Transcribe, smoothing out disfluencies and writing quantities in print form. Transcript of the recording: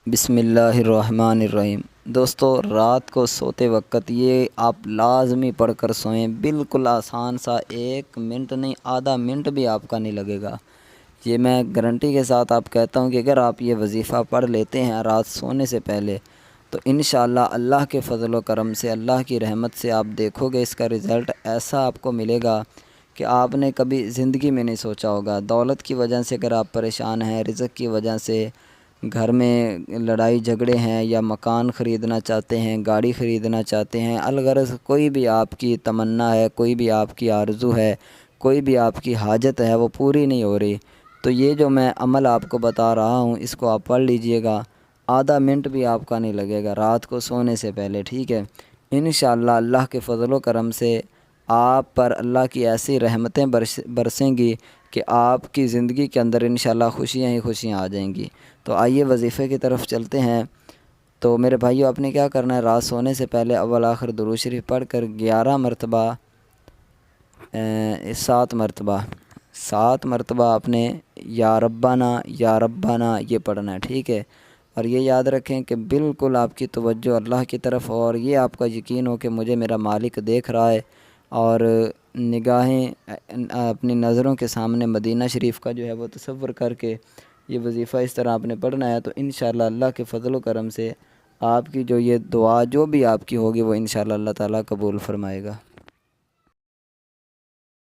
بسم اللہ الرحمن الرحیم۔ دوستو، رات کو سوتے وقت یہ آپ لازمی پڑھ کر سوئیں۔ بالکل آسان سا، 1 منٹ نہیں، آدھا منٹ بھی آپ کا نہیں لگے گا۔ یہ میں گارنٹی کے ساتھ آپ کہتا ہوں کہ اگر آپ یہ وظیفہ پڑھ لیتے ہیں رات سونے سے پہلے تو انشاءاللہ اللہ کے فضل و کرم سے، اللہ کی رحمت سے آپ دیکھو گے اس کا رزلٹ ایسا آپ کو ملے گا کہ آپ نے کبھی زندگی میں نہیں سوچا ہوگا۔ دولت کی وجہ سے اگر آپ پریشان ہیں، رزق کی وجہ سے گھر میں لڑائی جھگڑے ہیں، یا مکان خریدنا چاہتے ہیں، گاڑی خریدنا چاہتے ہیں، الغرض کوئی بھی آپ کی تمنا ہے، کوئی بھی آپ کی آرزو ہے، کوئی بھی آپ کی حاجت ہے، وہ پوری نہیں ہو رہی، تو یہ جو میں عمل آپ کو بتا رہا ہوں اس کو آپ پڑھ لیجئے گا۔ آدھا منٹ بھی آپ کا نہیں لگے گا رات کو سونے سے پہلے، ٹھیک ہے؟ انشاءاللہ اللہ کے فضل و کرم سے آپ پر اللہ کی ایسی رحمتیں برسیں گی کہ آپ کی زندگی کے اندر انشاءاللہ خوشیاں ہی خوشیاں آ جائیں گی۔ تو آئیے وظیفے کی طرف چلتے ہیں۔ تو میرے بھائیو، آپ نے کیا کرنا ہے، رات سونے سے پہلے اول آخر درود شریف پڑھ کر 11 مرتبہ 7 مرتبہ آپ نے یا ربنا یہ پڑھنا ہے، ٹھیک ہے؟ اور یہ یاد رکھیں کہ بالکل آپ کی توجہ اللہ کی طرف ہو، اور یہ آپ کا یقین ہو کہ مجھے میرا مالک دیکھ رہا ہے، اور نگاہیں اپنی نظروں کے سامنے مدینہ شریف کا جو ہے وہ تصور کر کے یہ وظیفہ اس طرح آپ نے پڑھنا ہے۔ تو انشاءاللہ اللہ کے فضل و کرم سے آپ کی جو یہ دعا جو بھی آپ کی ہوگی وہ انشاءاللہ اللہ تعالیٰ قبول فرمائے گا۔